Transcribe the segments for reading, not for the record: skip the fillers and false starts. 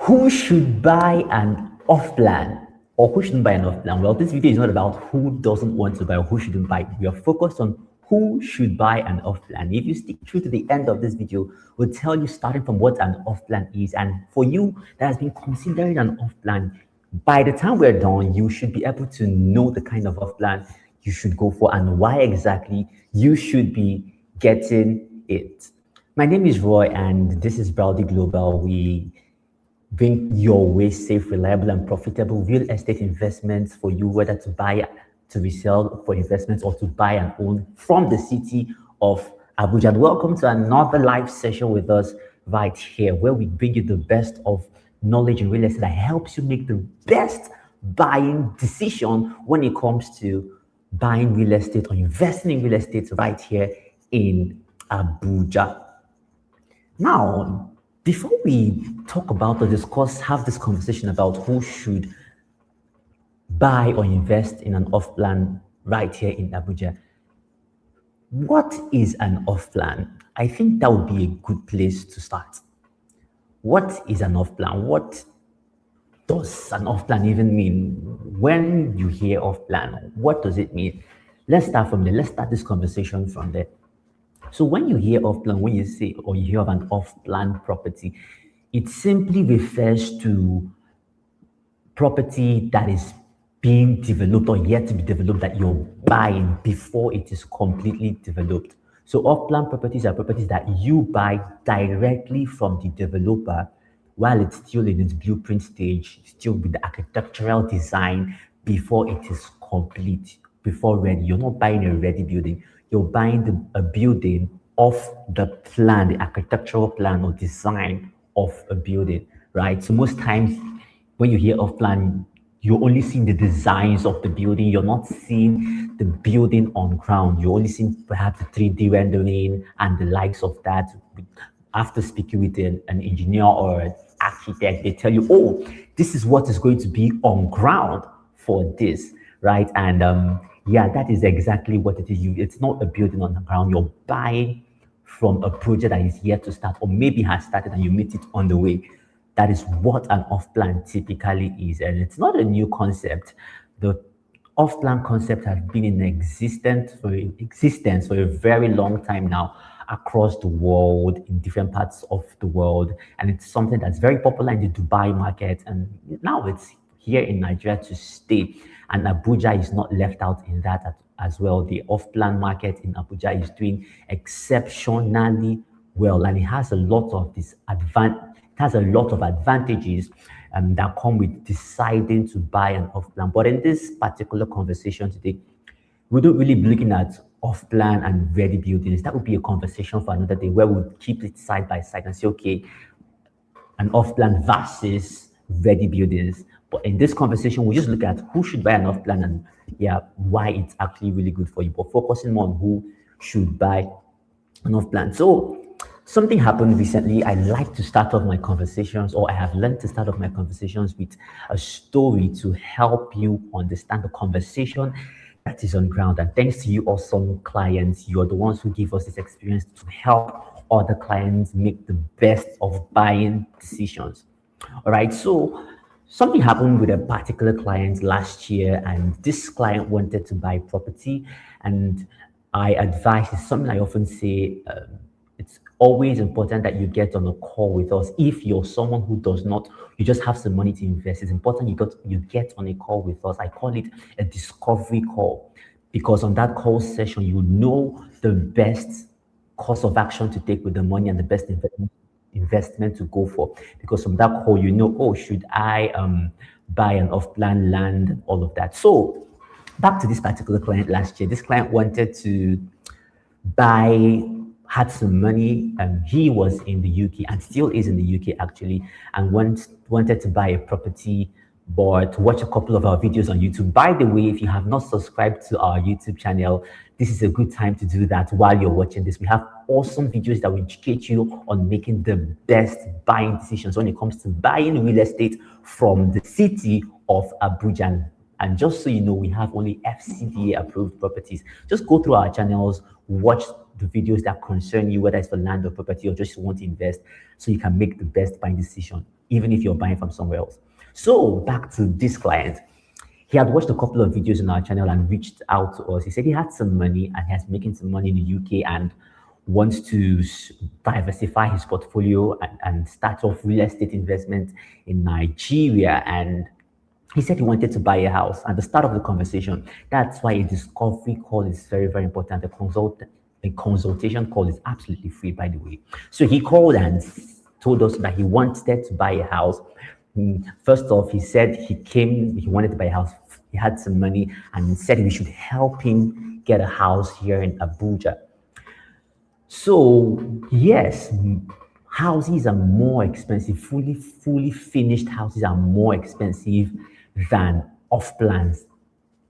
Who should buy an off plan or who shouldn't buy an off plan? Well, this video is not about who doesn't want to buy or who shouldn't buy. We are focused on who should buy an off plan. If you stick through to the end of this video, we'll tell you starting from what an off plan is. And for you that has been considering an off plan, by the time we're done, you should be able to know the kind of off plan you should go for and why exactly you should be getting it. My name is Roy and this is Browdy Global. We bring your way safe, reliable, and profitable real estate investments for you, whether to buy, to resell for investments, or to buy and own from the city of Abuja. And welcome to another live session with us right here, where we bring you the best of knowledge in real estate that helps you make the best buying decision when it comes to buying real estate or investing in real estate right here in Abuja. Now, before we talk about or discuss, have this conversation about who should buy or invest in an off-plan right here in Abuja, what is an off-plan? I think that would be a good place to start. What is an off-plan? What does an off-plan even mean? When you hear off-plan, what does it mean? Let's start from there. Let's start this conversation from there. So when you hear off-plan, when you say or you hear of an off-plan property, it simply refers to property that is being developed or yet to be developed that you're buying before it is completely developed. So off-plan properties are properties that you buy directly from the developer while it's still in its blueprint stage, still with the architectural design before it is complete, before ready. You're not buying a ready building. You're buying a building off the plan, the architectural plan or design of a building, right? So most times when you hear off plan, you're only seeing the designs of the building. You're not seeing the building on ground. You're only seeing perhaps the 3D rendering and the likes of that. After speaking with an engineer or an architect, they tell you, oh, this is what is going to be on ground for this, right? And yeah, that is exactly what it is. It's not a building on the ground. You're buying from a project that is yet to start or maybe has started and you meet it on the way. That is what an off-plan typically is. And it's not a new concept. The off-plan concept has been in existence for a very long time now across the world, in different parts of the world. And it's something that's very popular in the Dubai market. And now it's here in Nigeria to stay. And Abuja is not left out in that as well. The off-plan market in Abuja is doing exceptionally well. And it has a lot of advantages that come with deciding to buy an off-plan. But in this particular conversation today, we don't really be looking at off-plan and ready buildings. That would be a conversation for another day where we'll keep it side by side and say, okay, an off-plan versus ready buildings. But in this conversation, we'll just look at who should buy an off-plan and yeah, why it's actually really good for you. But focusing more on who should buy an off-plan. So something happened recently. I like to start off my conversations, or I have learned to start off my conversations with a story to help you understand the conversation that is on ground. And thanks to you, awesome clients, you're the ones who give us this experience to help other clients make the best of buying decisions. All right, so something happened with a particular client last year, and this client wanted to buy property. And I advise, it's something I often say, it's always important that you get on a call with us. If you're someone who does not, you just have some money to invest, it's important you get on a call with us. I call it a discovery call, because on that call session, you know the best course of action to take with the money and the best investment to go for. Because from that call, you know, oh, should I buy an off-plan land, all of that. So back to this particular client last year. This client wanted to had some money. He was in the UK and still is in the UK actually, and wanted to buy a property, but watch a couple of our videos on YouTube. By the way, if you have not subscribed to our YouTube channel, this is a good time to do that while you're watching this. We have awesome videos that will educate you on making the best buying decisions when it comes to buying real estate from the city of Abuja. And just so you know, we have only FCDA approved properties. Just go through our channels, watch the videos that concern you, whether it's for land or property or just want to invest, so you can make the best buying decision, even if you're buying from somewhere else. So back to this client. He had watched a couple of videos on our channel and reached out to us. He said he had some money and he has making some money in the UK and wants to diversify his portfolio and start off real estate investment in Nigeria. And he said he wanted to buy a house. At the start of the conversation, that's why a discovery call is very, very important. A consultation call is absolutely free, by the way. So he called and told us that he wanted to buy a house. First off, he said he wanted to buy a house. He had some money and said we should help him get a house here in Abuja. So yes, houses are more expensive. Fully finished houses are more expensive than off plans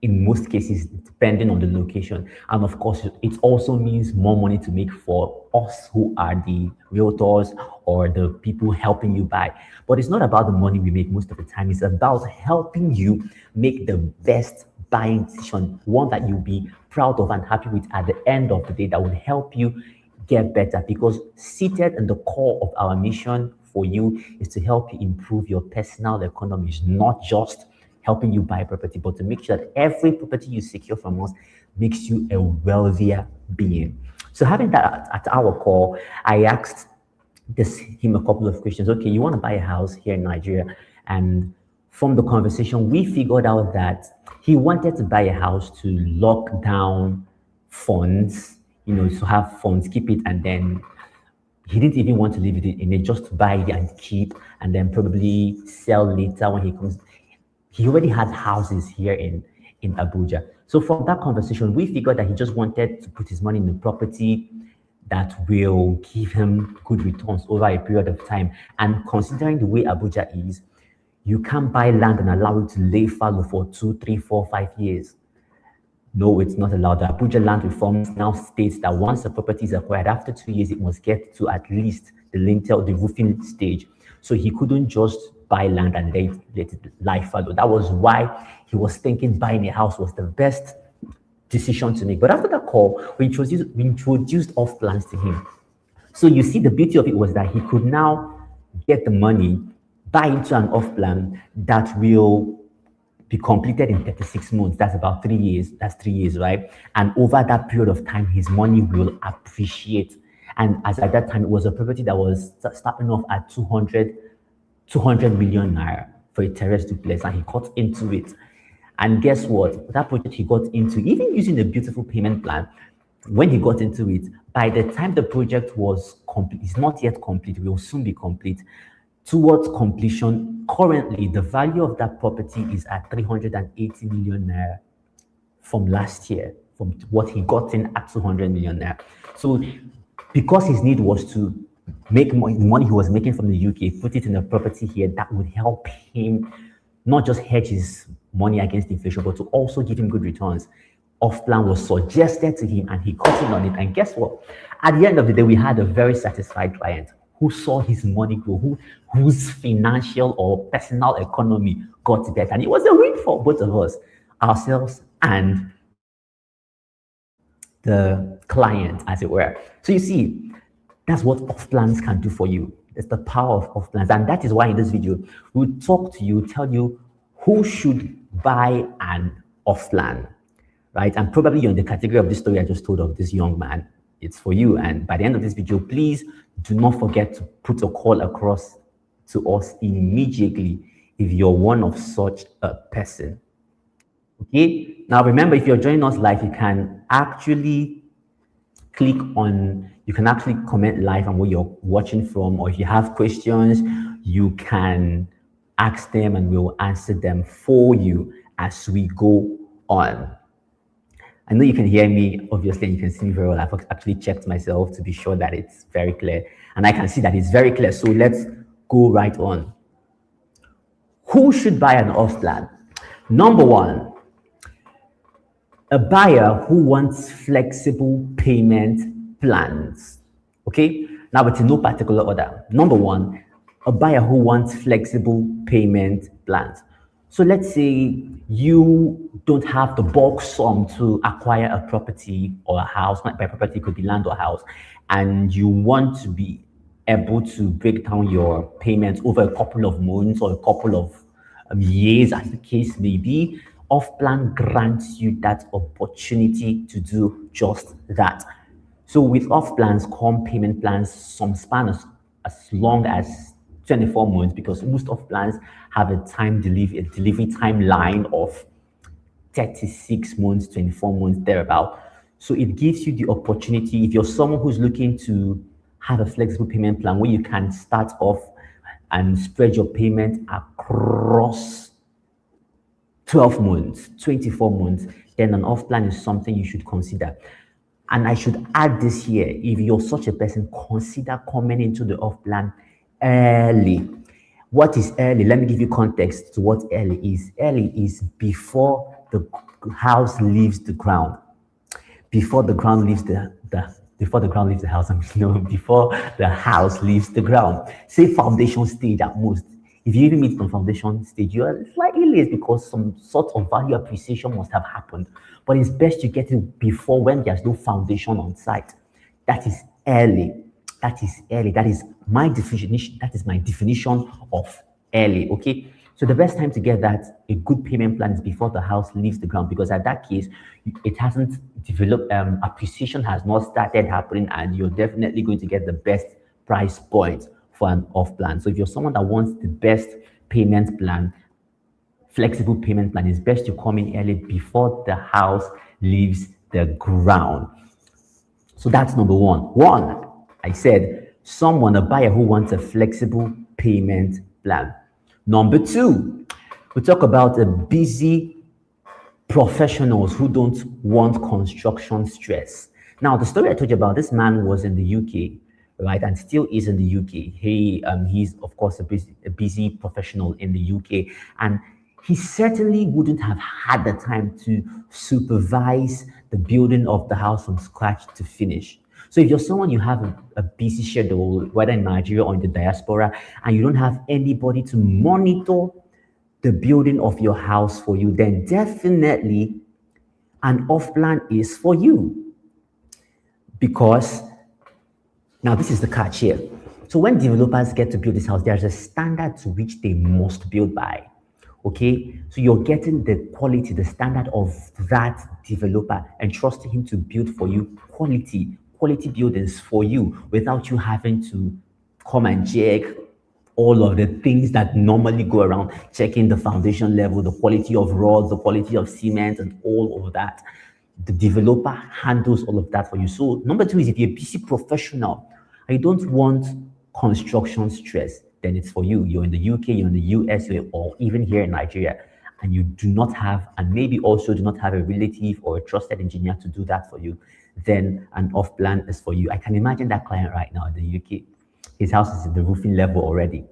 in most cases, depending on the location. And of course, it also means more money to make for us who are the realtors or the people helping you buy. But it's not about the money we make most of the time. It's about helping you make the best buying decision, one that you'll be proud of and happy with at the end of the day, that will help you get better. Because seated in the core of our mission for you is to help you improve your personal economy. It's not just helping you buy property, but to make sure that every property you secure from us makes you a wealthier being. So having that at our call, I asked him a couple of questions. Okay, you want to buy a house here in Nigeria? And from the conversation, we figured out that he wanted to buy a house to lock down funds, to have funds, keep it, and then he didn't even want to leave it in it, just to buy it and keep, and then probably sell later when he comes. He already had houses here in Abuja. So from that conversation, we figured that he just wanted to put his money in a property that will give him good returns over a period of time. And considering the way Abuja is, you can't buy land and allow it to lay fallow for 2, 3, 4, 5 years. No, it's not allowed. The Abuja land reforms now states that once a property is acquired, after 2 years, it must get to at least the lintel, the roofing stage. So he couldn't just buy land and let it lie fallow. That was why he was thinking buying a house was the best decision to make. But after that call, we introduced off plans to him. So you see, the beauty of it was that he could now get the money, buy into an off plan that will be completed in 36 months. That's about 3 years. That's 3 years, right? And over that period of time, his money will appreciate. And as at that time, it was a property that was starting off at 200 million naira for a terrace duplex, and he got into it. And guess what? That project he got into, even using a beautiful payment plan, when he got into it, by the time the project was complete, it's not yet complete, it will soon be complete. Towards completion, currently the value of that property is at 380 million naira from last year, from what he got in at 200 million naira. So because his need was to make money he was making from the UK, put it in a property here that would help him not just hedge his money against inflation, but to also give him good returns. Off plan was suggested to him and he got in on it. And guess what? At the end of the day, we had a very satisfied client who saw his money grow, whose financial or personal economy got better. And it was a win for both of us, ourselves and the client, as it were. So you see, that's what off plans can do for you. It's the power of off plans. And that is why in this video, we'll talk to you, tell you who should buy an off plan, right? And probably you're in the category of this story I just told of this young man. It's for you. And by the end of this video, please do not forget to put a call across to us immediately if you're one of such a person. Okay? Now remember, if you're joining us live, you can actually comment live on where you're watching from, or if you have questions, you can ask them and we'll answer them for you as we go on. I know you can hear me, obviously, and you can see me very well. I've actually checked myself to be sure that it's very clear, and I can see that it's very clear. So let's go right on. Who should buy an off plan? Number one, a buyer who wants flexible payment plans. Okay, now it's in no particular order. Number one, a buyer who wants flexible payment plans. So let's say you don't have the bulk sum to acquire a property or a house. By property, it could be land or house, and you want to be able to break down your payments over a couple of months or a couple of years, as the case may be. Off-plan grants you that opportunity to do just that. So with off-plans come payment plans, some span as long as 24 months, because most off-plans have a delivery timeline of 36 months, 24 months, thereabout. So it gives you the opportunity, if you're someone who's looking to have a flexible payment plan where you can start off and spread your payment across 12 months, 24 months, then an off plan is something you should consider. And I should add this here, if you're such a person, consider coming into the off plan early. What is early? Let me give you context to what early is. Early is before the house leaves the ground. Before the ground leaves before the ground leaves the house, before the house leaves the ground. Say foundation stage at most. If you even meet from foundation stage, you are slightly late because some sort of value appreciation must have happened. But it's best you get it before, when there's no foundation on site. That is early. That is early. That is my definition. That is my definition of early. Okay. So the best time to get that, a good payment plan, is before the house leaves the ground, because at that case, it hasn't developed, appreciation has not started happening, and you're definitely going to get the best price point for an off plan. So if you're someone that wants the best payment plan, flexible payment plan, it's best you come in early before the house leaves the ground. So that's number one. I said, a buyer who wants a flexible payment plan. Number two, we talk about the busy professionals who don't want construction stress. Now, the story I told you about, this man was in the UK, right, and still is in the UK. He's of course a busy professional in the UK, and he certainly wouldn't have had the time to supervise the building of the house from scratch to finish. So if you're someone, you have a busy schedule, whether in Nigeria or in the diaspora, and you don't have anybody to monitor the building of your house for you, then definitely an off plan is for you. Because now this is the catch here. So when developers get to build this house, there's a standard to which they must build by. Okay, so you're getting the quality, the standard of that developer, and trusting him to build for you quality buildings for you, without you having to come and check all of the things that normally go around, checking the foundation level, the quality of rods, the quality of cement, and all of that. The developer handles all of that for you. So number two is, if you're a busy professional and you don't want construction stress, then it's for you. You're in the UK, you're in the US, or even here in Nigeria, and you do not have, and maybe also do not have a relative or a trusted engineer to do that for you, then an off plan is for you. I can imagine that client right now in the UK. His house is at the roofing level already,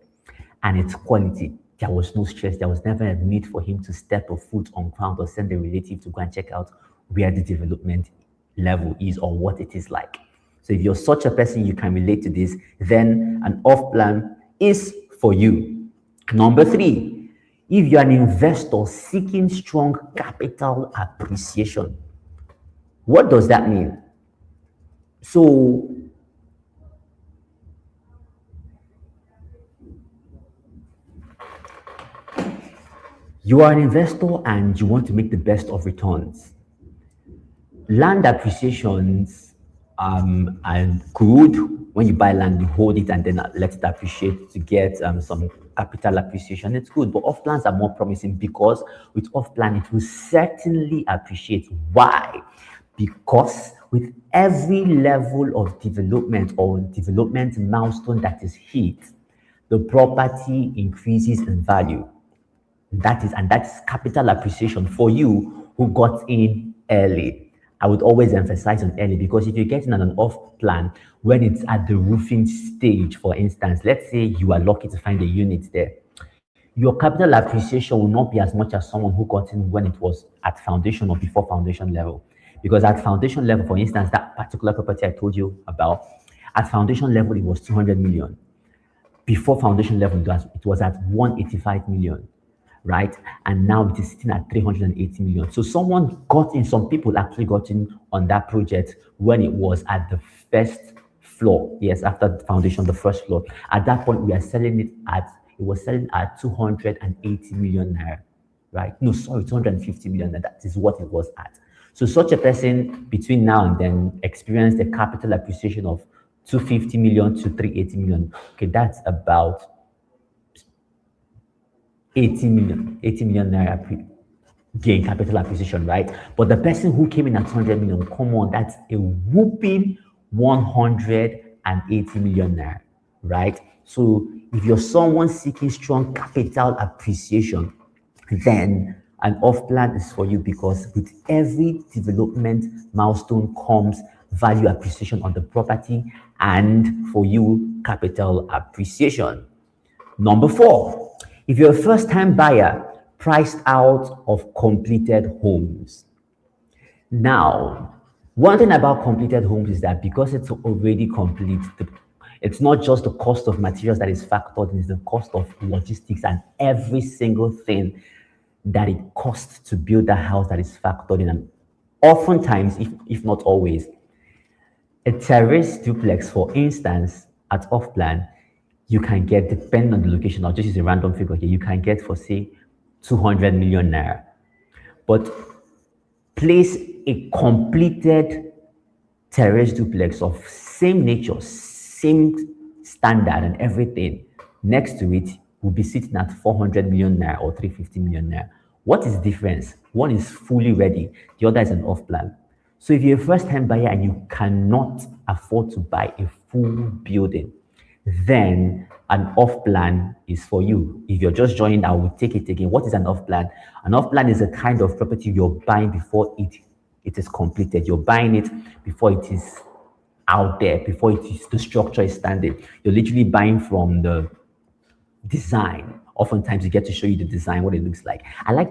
and it's quality. There was no stress. There was never a need for him to step a foot on ground or send a relative to go and check out where the development level is or what it is like. So if you're such a person, you can relate to this, then an off plan is for you. Number three, if you're an investor seeking strong capital appreciation. What does that mean? So you are an investor and you want to make the best of returns. Land appreciations are good. When you buy land, you hold it and then let it appreciate to get some capital appreciation. It's good, but off plans are more promising, because with off plan, it will certainly appreciate. Why? Because with every level of development or development milestone that is hit, the property increases in value. That is capital appreciation for you who got in early. I would always emphasize on early, because if you're getting on an off plan when it's at the roofing stage, for instance, let's say you are lucky to find a unit there, your capital appreciation will not be as much as someone who got in when it was at foundation or before foundation level. Because at foundation level, for instance, that particular property I told you about, at foundation level, it was 200 million. Before foundation level, it was at 185 million. right? And now it is sitting at 380 million. So some people actually got in on that project when it was at the first floor. Yes, after the foundation, the first floor. At that point, it was selling at 280 million naira, right? No, sorry, 250 million. That is what it was at. So such a person between now and then experienced a capital appreciation of 250 million to 380 million. Okay, that's about 80 million naira gain capital acquisition, right? But the person who came in at 200 million, come on, that's a whooping 180 million naira, right? So if you're someone seeking strong capital appreciation, then an off plan is for you, because with every development milestone comes value appreciation on the property, and for you, capital appreciation. Number 4, if you're a first-time buyer priced out of completed homes. Now, one thing about completed homes is that because it's already complete, it's not just the cost of materials that is factored in, it's the cost of logistics and every single thing that it costs to build that house that is factored in. And oftentimes, if not always, a terrace duplex, for instance, at Offplan, you can get, depending on the location, I'll just use a random figure here, you can get for, say, 200 million naira. But place a completed terrace duplex of same nature, same standard and everything, next to it will be sitting at 400 million naira or 350 million naira. What is the difference? One is fully ready, the other is an off plan. So if you're a first-time buyer and you cannot afford to buy a full building, then an off plan is for you. If you're just joining, I will take it again. What is an off plan? An off plan is a kind of property you're buying before it is completed. You're buying it before it is out there, before the structure is standing. You're literally buying from the design. Oftentimes you get to show you the design, what it looks like.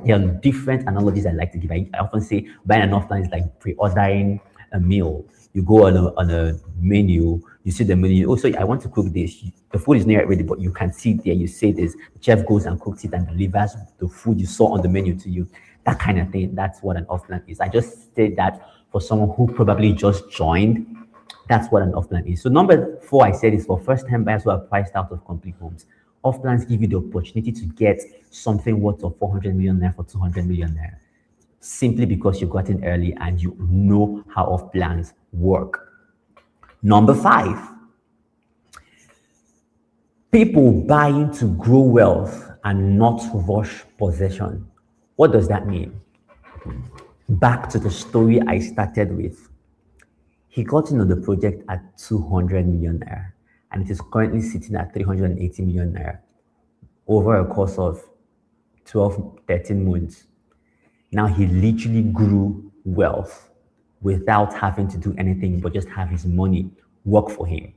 There are different analogies I like to give. I often say buying an off plan is like pre-ordering a meal. You go on a menu, you see the menu. Oh, so I want to cook this. The food is not yet ready, but you can see it there. You say this. The chef goes and cooks it and delivers the food you saw on the menu to you. That kind of thing. That's what an off plan is. I just said that for someone who probably just joined. That's what an off plan is. So number 4, I said, is for first-time buyers who are priced out of complete homes. Off plans give you the opportunity to get something worth of 400 million naira for 200 million naira, simply because you got in early and you know how off plans work. Number 5, people buying to grow wealth and not rush possession. What does that mean? Back to the story I started with. He got in on the project at 200 million naira, and it is currently sitting at 380 million naira over a course of 12, 13 months. Now he literally grew wealth without having to do anything but just have his money work for him.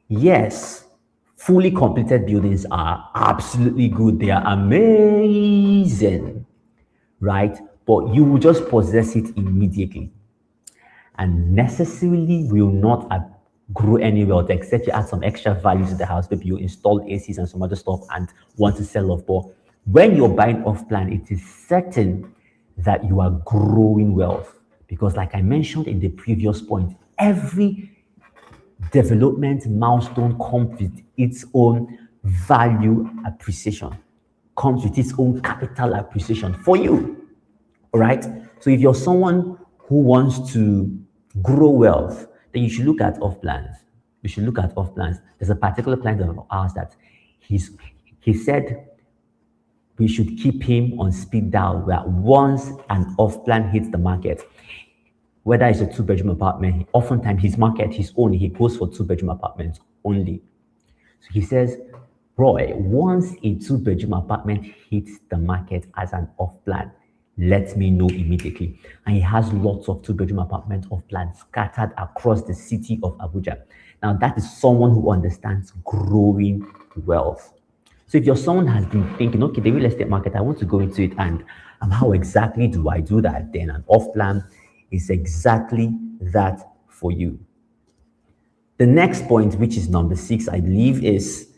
Yes, fully completed buildings are absolutely good. They are amazing, right? But you will just possess it immediately and necessarily will not grow any wealth except you add some extra value to the house. Maybe you install ACs and some other stuff and want to sell off. But when you're buying off plan, it is certain that you are growing wealth, because like I mentioned in the previous point, every development milestone comes with its own value appreciation, comes with its own capital appreciation for you. All right. So if you're someone who wants to grow wealth, then you should look at off plans. You should look at off plans. There's a particular client of ours that he said we should keep him on speed dial, where once an off plan hits the market, whether it's a 2-bedroom apartment, oftentimes his own, he goes for 2-bedroom apartments only. So he says, Roy, once a 2-bedroom apartment hits the market as an off plan, let me know immediately. And he has lots of 2-bedroom apartment off plan scattered across the city of Abuja. Now that is someone who understands growing wealth. So if you're someone who has been thinking, okay, the real estate market, I want to go into it, and how exactly do I do that? Then an off plan is exactly that for you. The next point, which is number 6, I believe, is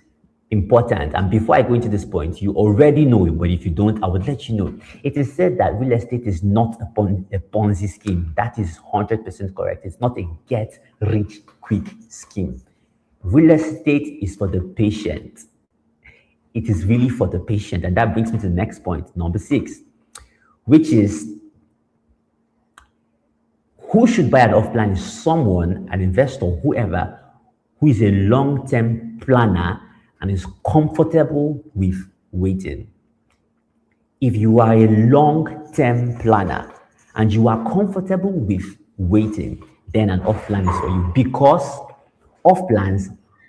important, and before I go into this point, you already know it, but if you don't, I would let you know. It is said that real estate is not a Ponzi scheme. That is 100% correct. It's not a get rich quick scheme. Real estate is for the patient. It is really for the patient. And that brings me to the next point, number 6, which is who should buy an off-plan is someone, an investor, whoever, who is a long-term planner and is comfortable with waiting. If you are a long-term planner and you are comfortable with waiting, then an off-plan is for you, because off-plans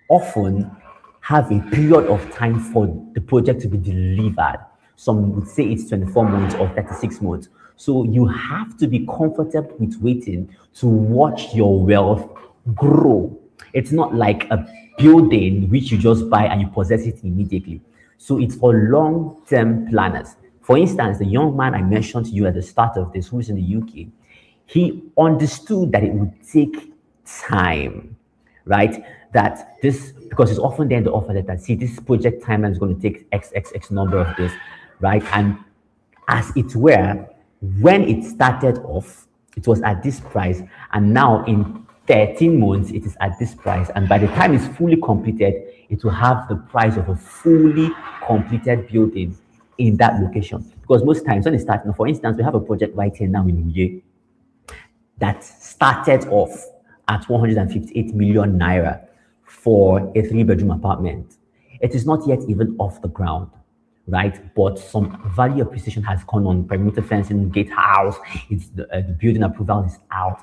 often have a period of time for the project to be delivered. Some would say it's 24 months or 36 months. So you have to be comfortable with waiting to watch your wealth grow. It's not like a building which you just buy and you possess it immediately. So it's for long-term planners. For instance, the young man I mentioned to you at the start of this, who's in the UK, he understood that it would take time, right? That this, because it's often there in the offer letter, see, this project timeline is going to take X number of days, right? And as it were, when it started off, it was at this price, and now in 13 months, it is at this price. And by the time it's fully completed, it will have the price of a fully completed building in that location. Because most times when it starts, for instance, we have a project right here now in Uye that started off at 158 million naira for a 3-bedroom apartment. It is not yet even off the ground, right? But some value appreciation has gone on, perimeter fencing, gatehouse, the building approval is out,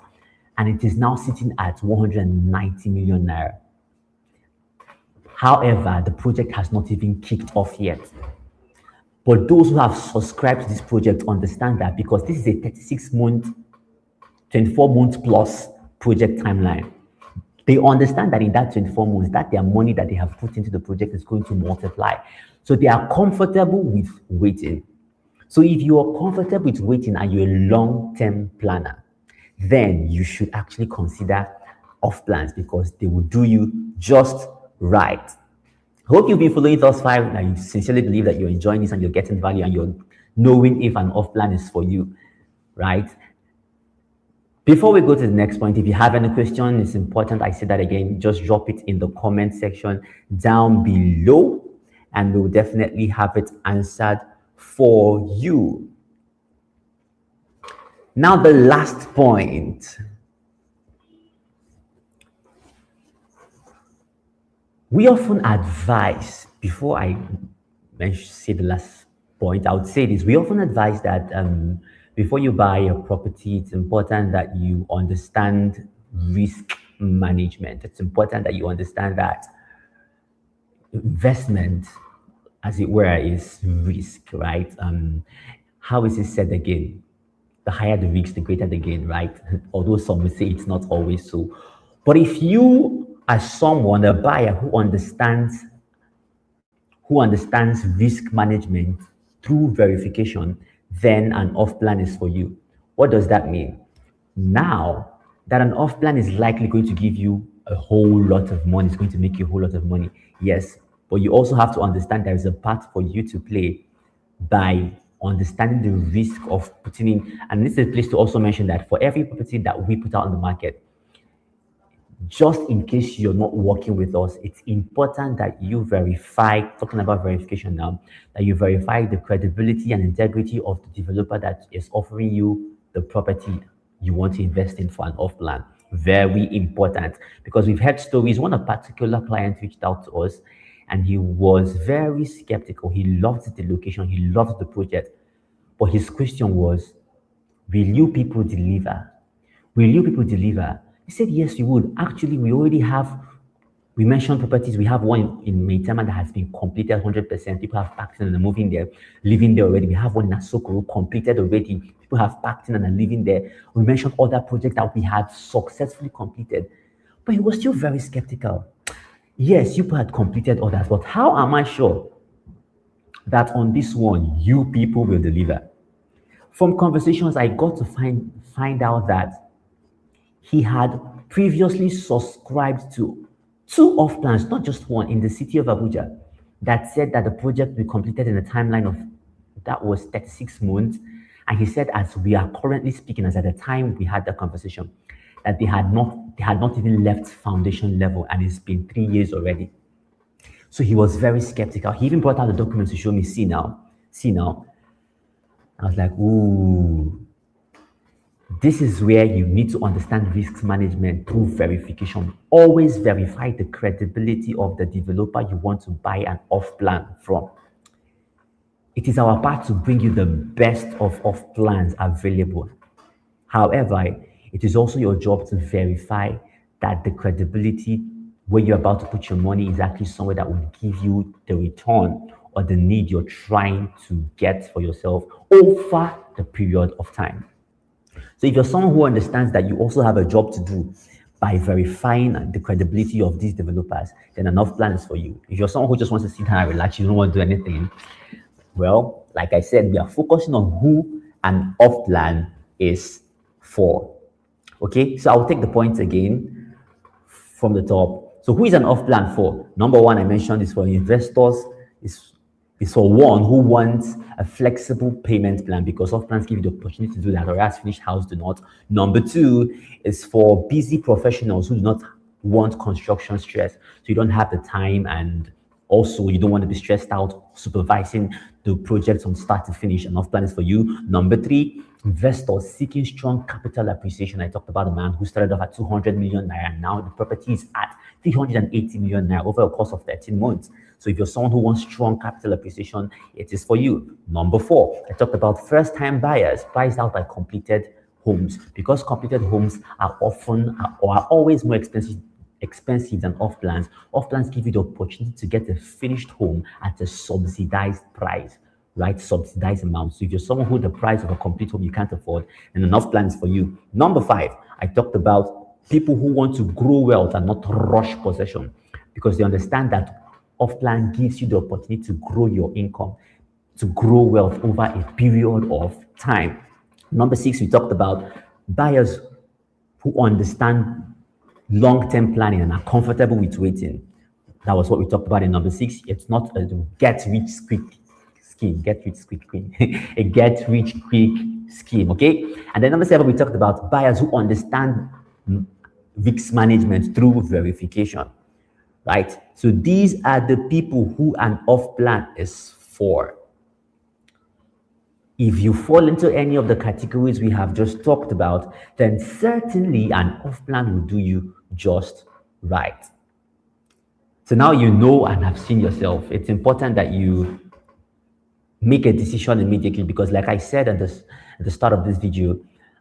and it is now sitting at 190 million naira. However, the project has not even kicked off yet. But those who have subscribed to this project understand that, because this is a 36-month, 24-month plus project timeline. They understand that in that 24 months, that their money that they have put into the project is going to multiply. So they are comfortable with waiting. So if you are comfortable with waiting and you're a long-term planner, then you should actually consider off plans, because they will do you just right. Hope you've been following thus far, and I sincerely believe that you're enjoying this and you're getting value and you're knowing if an off plan is for you, right? Before we go to the next point, if you have any question, it's important I say that again, just drop it in the comment section down below, and we'll definitely have it answered for you. Now, the last point. We often advise, before I say the last point, I would say this. We often advise that before you buy a property, it's important that you understand risk management. It's important that you understand that investment, as it were, is risk, right? How is it said again? The higher the risk, the greater the gain, right? Although some will say it's not always so. But if you, as someone, a buyer who understands risk management through verification, then an off plan is for you. What does that mean? Now that an off plan is likely going to give you a whole lot of money, it's going to make you a whole lot of money. Yes, but you also have to understand there is a part for you to play by understanding the risk of putting in. And this is a place to also mention that for every property that we put out on the market, just in case you're not working with us, it's important that you verify, talking about verification now, that you verify the credibility and integrity of the developer that is offering you the property you want to invest in for an off plan. Very important, because we've heard stories. One, a particular client reached out to us and he was very skeptical. He loved the location, he loved the project, but his question was, will you people deliver? Will you people deliver? He said, yes, we would. Actually, we already have, we mentioned properties. We have one in Maitama that has been completed 100%. People have packed in and are moving there, living there already. We have one in Asokoro completed already. People have packed in and are living there. We mentioned other projects that we had successfully completed. But he was still very skeptical. Yes, you people had completed others, but how am I sure that on this one, you people will deliver? From conversations, I got to find out that he had previously subscribed to 2 off plans, not just one, in the city of Abuja. that said that the project will be completed in a timeline of that was 36 months. And he said, as we are currently speaking, as at the time we had the conversation, that they had not even left foundation level, and it's been 3 years already. So he was very skeptical. He even brought out the documents to show me, see now. I was like, ooh, this is where you need to understand risk management through verification. Always verify the credibility of the developer you want to buy an off-plan from. It is our part to bring you the best of off-plans available. However, it is also your job to verify that the credibility where you're about to put your money is actually somewhere that will give you the return or the need you're trying to get for yourself over the period of time. So if you're someone who understands that you also have a job to do by verifying the credibility of these developers, then an off-plan is for you. If you're someone who just wants to sit down and relax, you don't want to do anything, well, like I said, we are focusing on who an off-plan is for. Okay, so I'll take the points again from the top. So who is an off-plan for? Number one, I mentioned, is for investors. Is for one who wants a flexible payment plan, because off-plans give you the opportunity to do that, whereas finished house do not. Number two is for busy professionals who do not want construction stress. So you don't have the time, and also you don't want to be stressed out supervising the project from start to finish. An off-plan is for you. Number three, investors seeking strong capital appreciation. I talked about a man who started off at 200 million naira, and now the property is at 380 million naira over a course of 13 months. So if you're someone who wants strong capital appreciation, it is for you. Number four, I talked about first-time buyers priced out by completed homes, because completed homes are often or are always more expensive than off-plans. Off-plans give you the opportunity to get a finished home at a subsidized price, right? Subsidized amount. So if you're someone who the price of a complete home you can't afford, then an off-plan is for you. Number five, I talked about people who want to grow wealth and not rush possession, because they understand that off-plan gives you the opportunity to grow your income, to grow wealth over a period of time. Number six, we talked about buyers who understand long-term planning and are comfortable with waiting. That was what we talked about in number six. It's not a get-rich-quick scheme, a get-rich-quick scheme, okay? And then number seven, we talked about buyers who understand risk management through verification, right? So these are the people who an off-plan is for. If you fall into any of the categories we have just talked about, then certainly an off-plan will do you just right. So now you know and have seen yourself. It's important that you make a decision immediately, because like I said at the start of this video,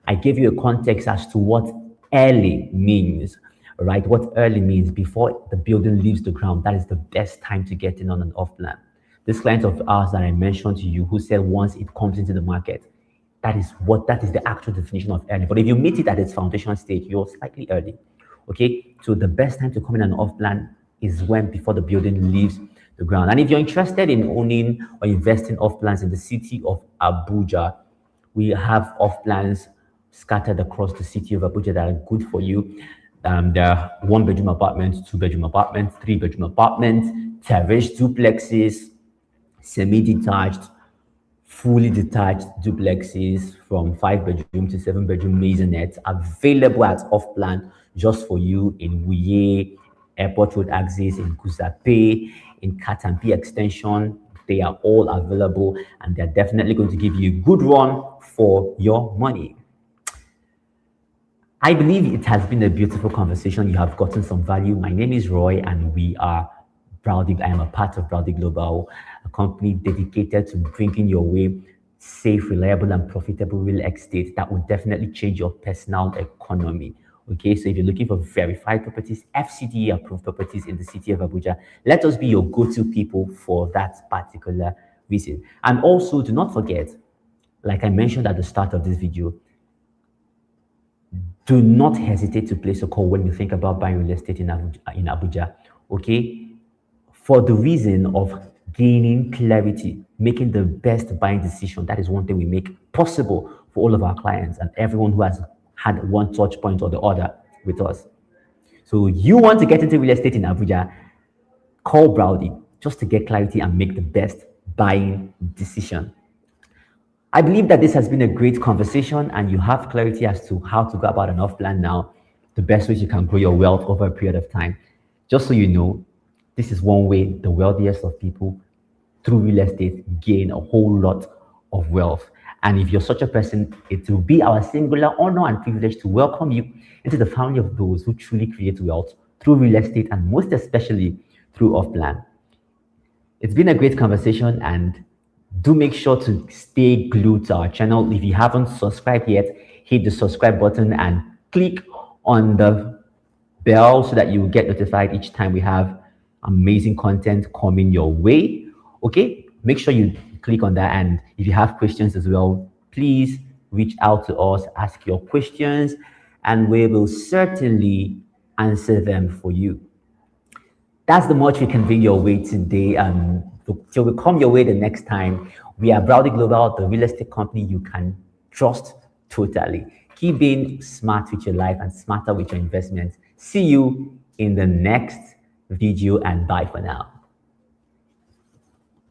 I gave you a context as to what early means, right? What early means: before the building leaves the ground. That is the best time to get in on an off-plan. This client of ours that I mentioned to you, who said once it comes into the market, that is the actual definition of early. But if you meet it at its foundation stage, you're slightly early. Okay, so the best time to come in an off-plan is when before the building leaves the ground. And if you're interested in owning or investing off-plans in the city of Abuja, we have off-plans scattered across the city of Abuja that are good for you. There are one-bedroom apartments, two-bedroom apartments, three-bedroom apartments, terrace duplexes, semi-detached, fully detached duplexes from 5-bedroom to 7-bedroom maisonettes available at off-plan just for you in Wuye, Airport Road Axis, in Kusape, in Katampi Extension. They are all available, and they're definitely going to give you a good run for your money. I believe it has been a beautiful conversation. You have gotten some value. My name is Roy, and we are Browdy. I am a part of Browdy Global, a company dedicated to bringing your way safe, reliable, and profitable real estate that will definitely change your personal economy. Okay, so if you're looking for verified properties, FCDA approved properties in the city of Abuja, let us be your go-to people for that particular reason. And also, do not forget, like I mentioned at the start of this video, do not hesitate to place a call when you think about buying real estate in Abuja, okay? For the reason of gaining clarity, making the best buying decision. That is one thing we make possible for all of our clients and everyone who has had one touch point or the other with us. So you want to get into real estate in Abuja, call Browdy. just to get clarity and make the best buying decision. I believe that this has been a great conversation and you have clarity as to how to go about an off plan now, the best ways you can grow your wealth over a period of time. Just so you know, this is one way the wealthiest of people through real estate gain a whole lot of wealth. And if you're such a person, it will be our singular honor and privilege to welcome you into the family of those who truly create wealth through real estate and most especially through off plan. It's been a great conversation, and do make sure to stay glued to our channel. If you haven't subscribed yet, hit the subscribe button and click on the bell so that you will get notified each time we have amazing content coming your way. Okay, make sure you click on that, and if you have questions as well, please reach out to us, ask your questions, and we will certainly answer them for you. That's the much we can bring your way today. Till we come your way the next time, we are Browdy Global, the real estate company you can trust totally. Keep being smart with your life and smarter with your investments. See you in the next video, and bye for now.